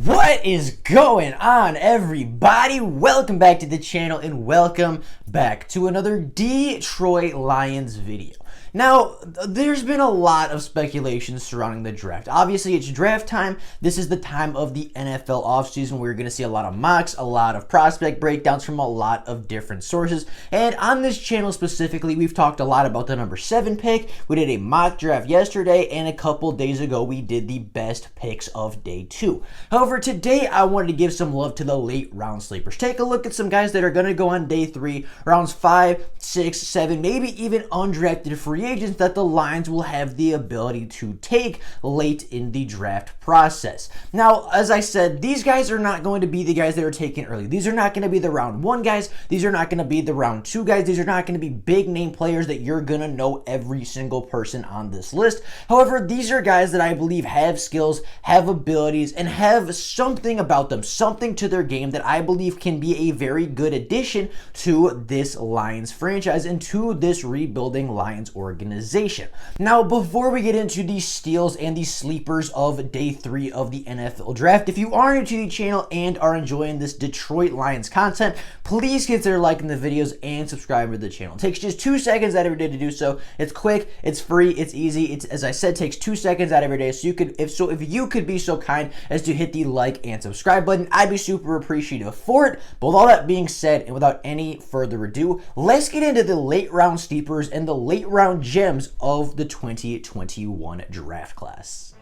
What is going on, everybody? Welcome back to the channel and welcome back to another Detroit Lions video. Now, there's been a lot of speculation surrounding the draft. Obviously, it's draft time. This is the time of the NFL offseason. We're going to see a lot of mocks, a lot of prospect breakdowns from a lot of different sources. And on this channel specifically, we've talked a lot about the number 7 pick. We did a mock draft yesterday, and a couple days ago, we did the best picks of day 2. However, today, I wanted to give some love to the late round sleepers. Take a look at some guys that are going to go on day 3, rounds 5, 6, 7, maybe even undrafted free agents that the Lions will have the ability to take late in the draft process. Now, as I said, these guys are not going to be the guys that are taken early. These are not going to be the round 1 guys. These are not going to be the round 2 guys. These are not going to be big name players that you're going to know every single person on this list. However, these are guys that I believe have skills, have abilities, and have something about them, something to their game that I believe can be a very good addition to this Lions franchise and to this rebuilding Lions organization. Now, before we get into the steals and the sleepers of day 3 of the NFL draft, if you are new to the channel and are enjoying this Detroit Lions content, please consider liking the videos and subscribing to the channel. It takes just 2 seconds out of your day to do so. It's quick, it's free, it's easy. It's, as I said, takes 2 seconds out of your day. So if you could be so kind as to hit the like and subscribe button, I'd be super appreciative for it. But with all that being said, and without any further ado, let's get into the late round sleepers and the late round gems of the 2021 draft class.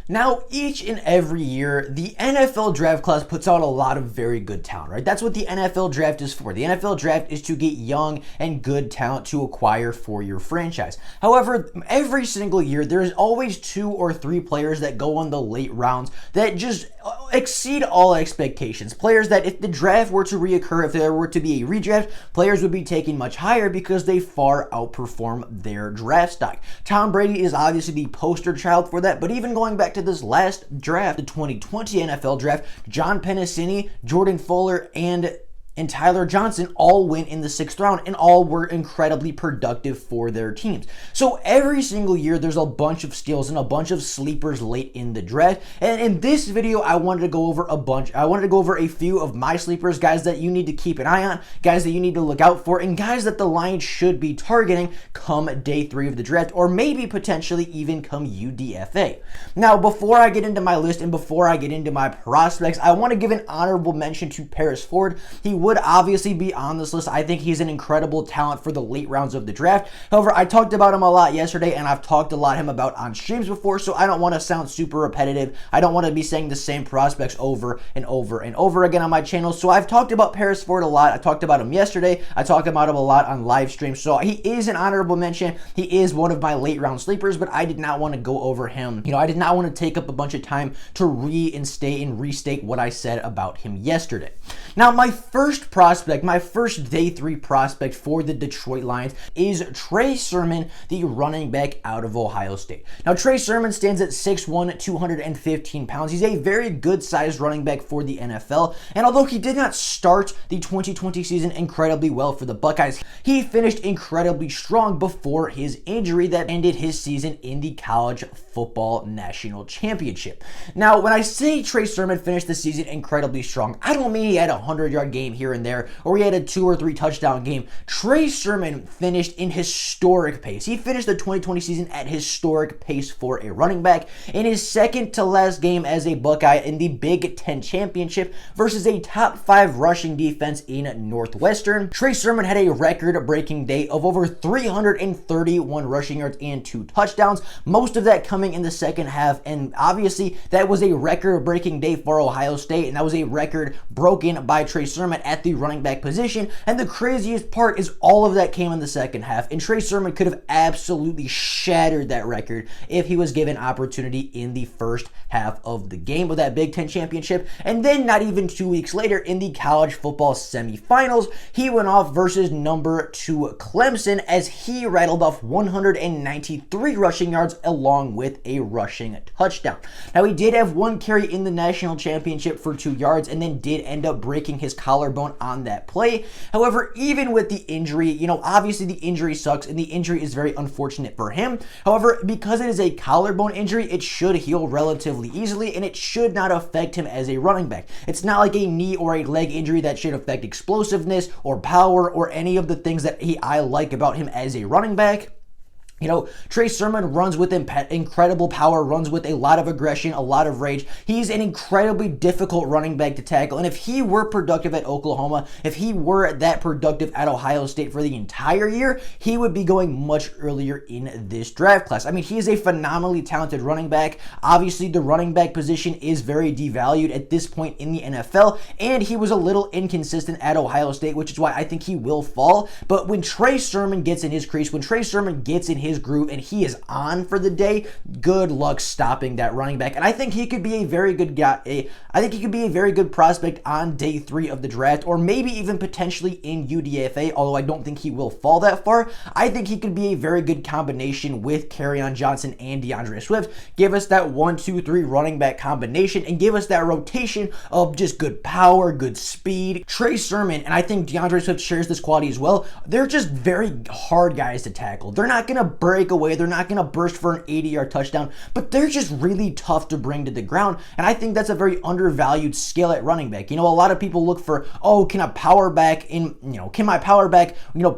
Now, each and every year, the NFL draft class puts out a lot of very good talent, right? That's what the NFL draft is for. The NFL draft is to get young and good talent to acquire for your franchise. However, every single year, there's always 2 or 3 players that go in the late rounds that just exceed all expectations. Players that if the draft were to reoccur, if there were to be a redraft, players would be taken much higher because they far outperform their draft stock. Tom Brady is obviously the poster child for that, but even going back to this last draft, the 2020 NFL draft, John Penisini, Jordan Fuller, and Tyler Johnson all went in the 6th round and all were incredibly productive for their teams. So every single year there's a bunch of steals and a bunch of sleepers late in the draft. And in this video, I wanted to go over a few of my sleepers, guys that you need to keep an eye on, guys that you need to look out for, and guys that the Lions should be targeting come day 3 of the draft, or maybe potentially even come UDFA. Now, before I get into my list and before I get into my prospects, I want to give an honorable mention to Paris Ford. He would obviously be on this list. I think he's an incredible talent for the late rounds of the draft. However, I talked about him a lot yesterday, and I've talked a lot him about on streams before, so I don't want to sound super repetitive. I don't want to be saying the same prospects over and over and over again on my channel. So I've talked about Paris Ford a lot. I talked about him yesterday. I talked about him a lot on live streams. So he is an honorable mention. He is one of my late round sleepers, but I did not want to go over him. I did not want to take up a bunch of time to reinstate and restate what I said about him yesterday. Now, my first day 3 prospect for the Detroit Lions is Trey Sermon, the running back out of Ohio State. Now, Trey Sermon stands at 6'1", 215 pounds. He's a very good-sized running back for the NFL, and although he did not start the 2020 season incredibly well for the Buckeyes, he finished incredibly strong before his injury that ended his season in the College Football National Championship. Now, when I say Trey Sermon finished the season incredibly strong, I don't mean he had a 100-yard game here and there, or he had a 2 or 3 touchdown game. Trey Sermon finished in historic pace. He finished the 2020 season at historic pace for a running back in his second to last game as a Buckeye in the Big Ten Championship versus a top 5 rushing defense in Northwestern. Trey Sermon had a record-breaking day of over 331 rushing yards and 2 touchdowns, most of that coming in the second half, and obviously that was a record-breaking day for Ohio State, and that was a record broken by Trey Sermon at the running back position. And the craziest part is all of that came in the second half. And Trey Sermon could have absolutely shattered that record if he was given opportunity in the first half of the game of that Big Ten championship. And then not even 2 weeks later in the college football semifinals, he went off versus number 2 Clemson as he rattled off 193 rushing yards along with a rushing touchdown. Now, he did have one carry in the national championship for 2 yards and then did end up breaking his collarbone on that play. However, even with the injury, obviously the injury sucks and the injury is very unfortunate for him. However, because it is a collarbone injury, it should heal relatively easily and it should not affect him as a running back. It's not like a knee or a leg injury that should affect explosiveness or power or any of the things that I like about him as a running back. Trey Sermon runs with incredible power, runs with a lot of aggression, a lot of rage. He's an incredibly difficult running back to tackle. And if he were productive at Oklahoma, if he were that productive at Ohio State for the entire year, he would be going much earlier in this draft class. I mean, he is a phenomenally talented running back. Obviously, the running back position is very devalued at this point in the NFL, and he was a little inconsistent at Ohio State, which is why I think he will fall. But when Trey Sermon gets in his crease, when Trey Sermon gets in his groove and he is on for the day, good luck stopping that running back. And I think he could be a very good guy. I think he could be a very good prospect on day 3 of the draft, or maybe even potentially in UDFA, although I don't think he will fall that far. I think he could be a very good combination with Kerryon Johnson and DeAndre Swift. Give us that 1-2-3 running back combination and give us that rotation of just good power, good speed. Trey Sermon, and I think DeAndre Swift shares this quality as well, they're just very hard guys to tackle. They're not going to break away. They're not going to burst for an 80-yard touchdown, but they're just really tough to bring to the ground. And I think that's a very undervalued skill at running back. A lot of people look for, can my power back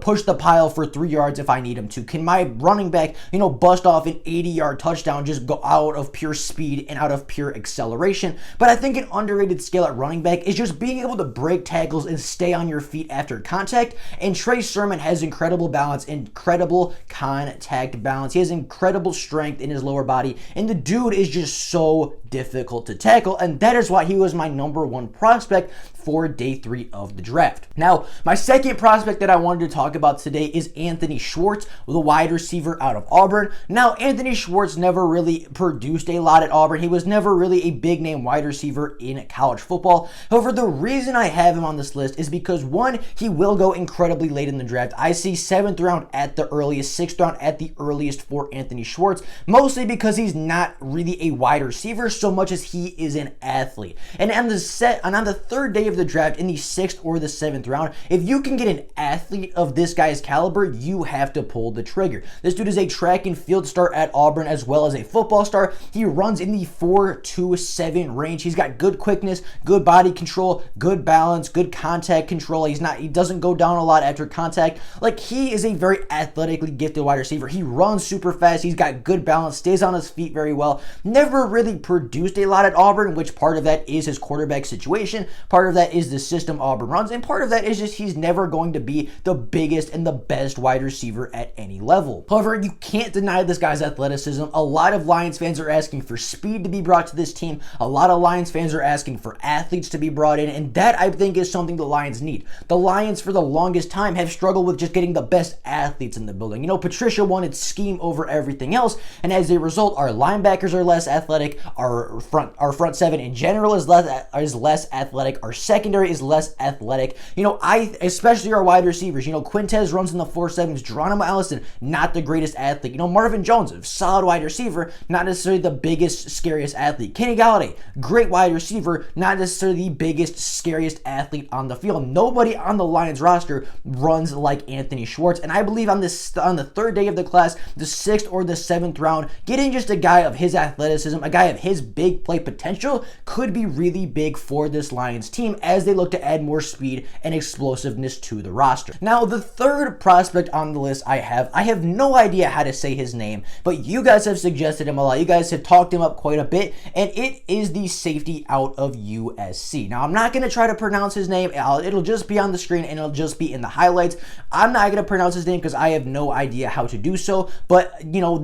push the pile for 3 yards if I need him to? Can my running back, bust off an 80-yard touchdown, just go out of pure speed and out of pure acceleration? But I think an underrated skill at running back is just being able to break tackles and stay on your feet after contact. And Trey Sermon has incredible balance, incredible contact balance. He has incredible strength in his lower body, and the dude is just so difficult to tackle, and that is why he was my number 1 prospect for day 3 of the draft. Now, my second prospect that I wanted to talk about today is Anthony Schwartz, the wide receiver out of Auburn. Now, Anthony Schwartz never really produced a lot at Auburn. He was never really a big name wide receiver in college football. However, the reason I have him on this list is because 1, he will go incredibly late in the draft. I see 7th round at the earliest, 6th round at the earliest for Anthony Schwartz, mostly because he's not really a wide receiver so much as he is an athlete. And on the 3rd day of the draft, in the 6th or the 7th round, if you can get an athlete of this guy's caliber, you have to pull the trigger. This dude is a track and field star at Auburn as well as a football star. He runs in the 4.27 range. He's got good quickness, good body control, good balance, good contact control. He doesn't go down a lot after contact. He is a very athletically gifted wide receiver. He runs super fast. He's got good balance, stays on his feet very well. Never really produced a lot at Auburn, which part of that is his quarterback situation. Part of that is the system Auburn runs, and part of that is just he's never going to be the biggest and the best wide receiver at any level. However, you can't deny this guy's athleticism. A lot of Lions fans are asking for speed to be brought to this team. A lot of Lions fans are asking for athletes to be brought in, and that I think is something the Lions need. The Lions for the longest time have struggled with just getting the best athletes in the building. Patricia wanted scheme over everything else, and as a result, our linebackers are less athletic, our front seven in general is less athletic, our secondary is less athletic. Especially our wide receivers. Quintez runs in the 4.7s. Geronimo Allison, not the greatest athlete. Marvin Jones, a solid wide receiver, not necessarily the biggest, scariest athlete. Kenny Galladay, great wide receiver, not necessarily the biggest, scariest athlete on the field. Nobody on the Lions roster runs like Anthony Schwartz, and I believe on the 3rd day of the class, the 6th or the 7th round, getting just a guy of his athleticism, a guy of his big play potential could be really big for this Lions team as they look to add more speed and explosiveness to the roster. Now, the 3rd prospect on the list I have no idea how to say his name, but you guys have suggested him a lot. You guys have talked him up quite a bit, and it is the safety out of USC. Now, I'm not going to try to pronounce his name. It'll just be on the screen, and it'll just be in the highlights. I'm not going to pronounce his name because I have no idea how to do so, but,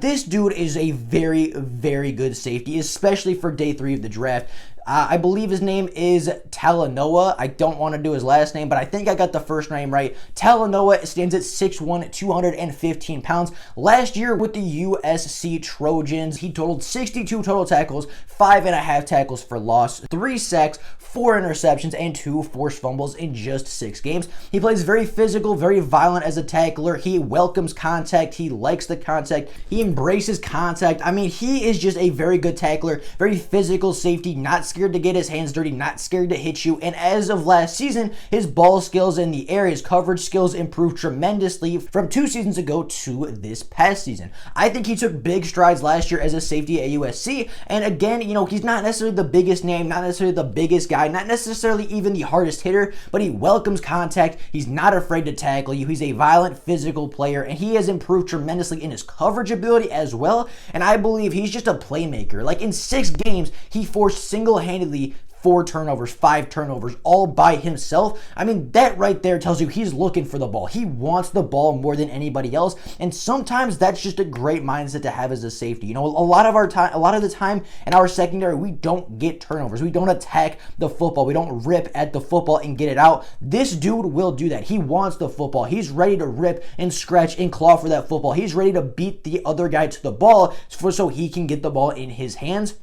this dude is a very, very good safety, especially for day 3 of the draft. I believe his name is Talan Noah. I don't want to do his last name, but I think I got the first name right. Talan Noah stands at 6'1", 215 pounds. Last year with the USC Trojans, he totaled 62 total tackles, 5.5 tackles for loss, 3 sacks, 4 interceptions, and 2 forced fumbles in just 6 games. He plays very physical, very violent as a tackler. He welcomes contact. He likes the contact. He embraces contact. I mean, he is just a very good tackler, very physical safety, not scared to get his hands dirty, not scared to hit you. And as of last season, his ball skills in the air, his coverage skills improved tremendously from 2 seasons ago to this past season. I think he took big strides last year as a safety at USC. And again, he's not necessarily the biggest name, not necessarily the biggest guy, not necessarily even the hardest hitter, but he welcomes contact. He's not afraid to tackle you. He's a violent, physical player, and he has improved tremendously in his coverage ability as well. And I believe he's just a playmaker. Like in 6 games, he forced single-handedly 4 turnovers, 5 turnovers, all by himself. I mean, that right there tells you he's looking for the ball. He wants the ball more than anybody else, and sometimes that's just a great mindset to have as a safety. A lot of the time in our secondary, we don't get turnovers. We don't attack the football. We don't rip at the football and get it out. This dude will do that. He wants the football. He's ready to rip and scratch and claw for that football. He's ready to beat the other guy to the ball so he can get the ball in his hands.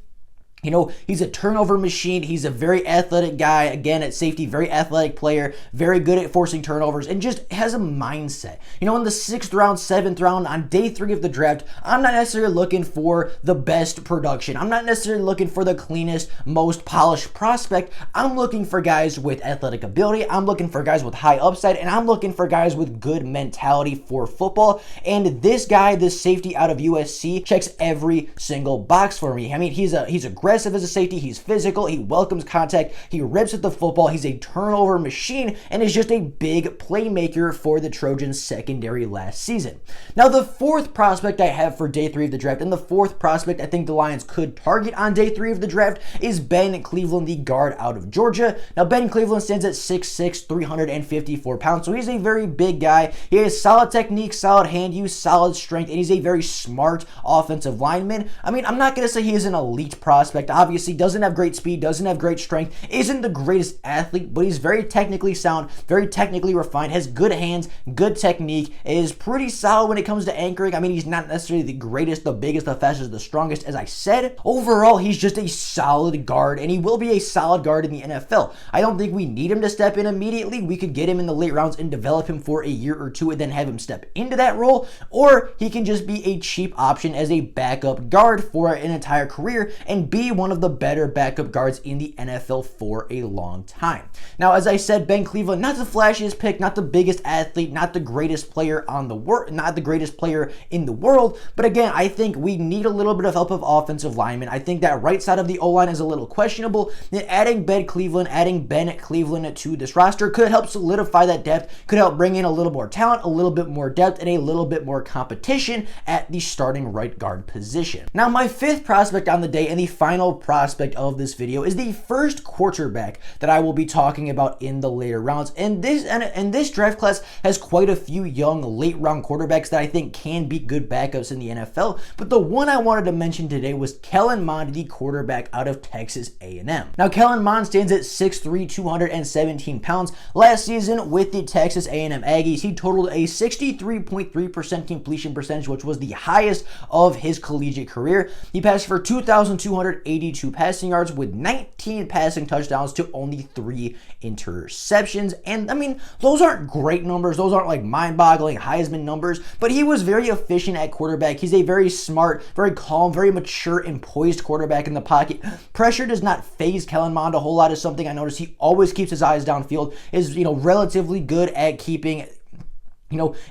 He's a turnover machine. He's a very athletic guy. Again, at safety, very athletic player, very good at forcing turnovers, and just has a mindset. In the 6th round, 7th round, on day 3 of the draft, I'm not necessarily looking for the best production. I'm not necessarily looking for the cleanest, most polished prospect. I'm looking for guys with athletic ability. I'm looking for guys with high upside, and I'm looking for guys with good mentality for football. And this guy, this safety out of USC, checks every single box for me. I mean, he's aggressive as a safety. He's physical. He welcomes contact. He rips at the football. He's a turnover machine and is just a big playmaker for the Trojans secondary last season. Now, the 4th prospect I have for day 3 of the draft, and the 4th prospect I think the Lions could target on day 3 of the draft, is Ben Cleveland, the guard out of Georgia. Now, Ben Cleveland stands at 6'6", 354 pounds, so he's a very big guy. He has solid technique, solid hand use, solid strength, and he's a very smart offensive lineman. I mean, I'm not going to say he is an elite prospect. Obviously, doesn't have great speed, doesn't have great strength, isn't the greatest athlete, but he's very technically sound, very technically refined, has good hands, good technique, is pretty solid when it comes to anchoring. I mean, he's not necessarily the greatest, the biggest, the fastest, the strongest, as I said. Overall, he's just a solid guard, and he will be a solid guard in the NFL. I don't think we need him to step in immediately. We could get him in the late rounds and develop him for a year or 2 and then have him step into that role, or he can just be a cheap option as a backup guard for an entire career and be one of the better backup guards in the NFL for a long time. Now, as I said, Ben Cleveland, not the flashiest pick, not the biggest athlete, not the greatest player on the world, not the greatest player in the world, but again, I think we need a little bit of help of offensive linemen. I think that right side of the O-line is a little questionable, and adding Ben Cleveland to this roster could help solidify that depth, could help bring in a little more talent, a little bit more depth, and a little bit more competition at the starting right guard position. Now, my 5th prospect on the day and the final prospect of this video is the first quarterback that I will be talking about in the later rounds. And this draft class has quite a few young late round quarterbacks that I think can be good backups in the NFL. But the one I wanted to mention today was Kellen Mond, the quarterback out of Texas A&M. Now, Kellen Mond stands at 6'3", 217 pounds. Last season with the Texas A&M Aggies, he totaled a 63.3% completion percentage, which was the highest of his collegiate career. He passed for 2,282 passing yards with 19 passing touchdowns to only 3 interceptions. And I mean, those aren't great numbers. Those aren't like mind-boggling Heisman numbers, but he was very efficient at quarterback. He's a very smart, very calm, very mature and poised quarterback in the pocket. Pressure does not faze Kellen Mond a whole lot, is something I noticed. He always keeps his eyes downfield, is relatively good at keeping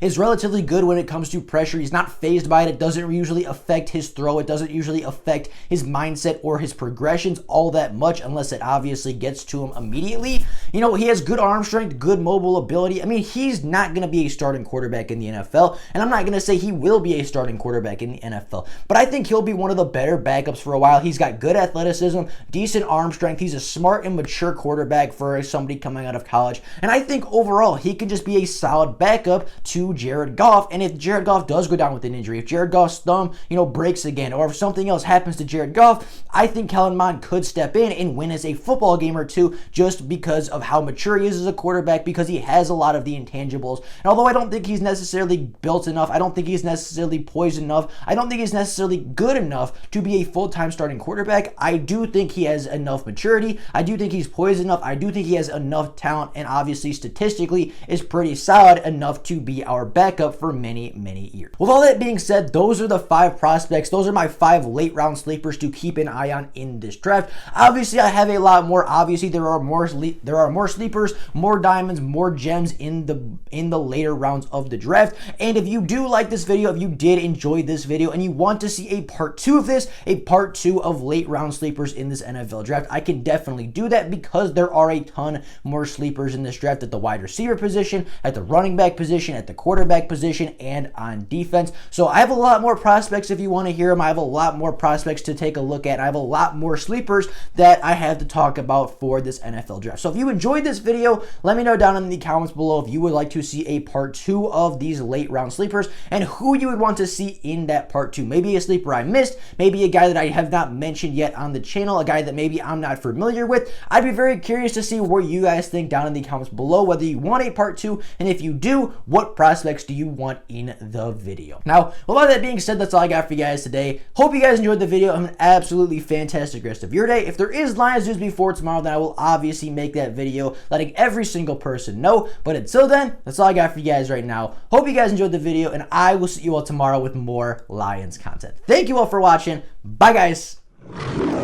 is relatively good when it comes to pressure. He's not fazed by it. It doesn't usually affect his throw. It doesn't usually affect his mindset or his progressions all that much unless it obviously gets to him immediately. He has good arm strength, good mobile ability. I mean, he's not going to be a starting quarterback in the NFL, and I'm not going to say he will be a starting quarterback in the NFL, but I think he'll be one of the better backups for a while. He's got good athleticism, decent arm strength. He's a smart and mature quarterback for somebody coming out of college, and I think overall he can just be a solid backup backup to Jared Goff. And if Jared Goff does go down with an injury, if Jared Goff's thumb, breaks again, or if something else happens to Jared Goff, I think Kellen Mond could step in and win us a football game or two just because of how mature he is as a quarterback, because he has a lot of the intangibles. And although I don't think he's necessarily built enough, I don't think he's necessarily poised enough, I don't think he's necessarily good enough to be a full-time starting quarterback, I do think he has enough maturity. I do think he's poised enough. I do think he has enough talent, and obviously statistically is pretty solid enough to be our backup for many, many years. With all that being said, those are the 5 prospects. Those are my 5 late round sleepers to keep an eye on in this draft. Obviously, I have a lot more. Obviously, there are more sleepers, more diamonds, more gems in the later rounds of the draft. And if you do like this video, if you did enjoy this video and you want to see a part 2 of this, a part 2 of late round sleepers in this NFL draft, I can definitely do that, because there are a ton more sleepers in this draft at the wide receiver position, at the running back position, at the quarterback position, and on defense. So I have a lot more prospects if you want to hear them. I have a lot more prospects to take a look at. I have a lot more sleepers that I have to talk about for this NFL draft. So if you enjoyed this video, let me know down in the comments below if you would like to see a part 2 of these late round sleepers and who you would want to see in that part 2. Maybe a sleeper I missed, maybe a guy that I have not mentioned yet on the channel, a guy that maybe I'm not familiar with. I'd be very curious to see what you guys think down in the comments below, whether you want a part 2, and if you do, what prospects do you want in the video. Now, with all that being said, that's all I got for you guys today. Hope you guys enjoyed the video. Have an absolutely fantastic rest of your day. If there is Lions news before tomorrow, then I will obviously make that video letting every single person know. But until then, that's all I got for you guys right now. Hope you guys enjoyed the video, and I will see you all tomorrow with more Lions content. Thank you all for watching. Bye, guys.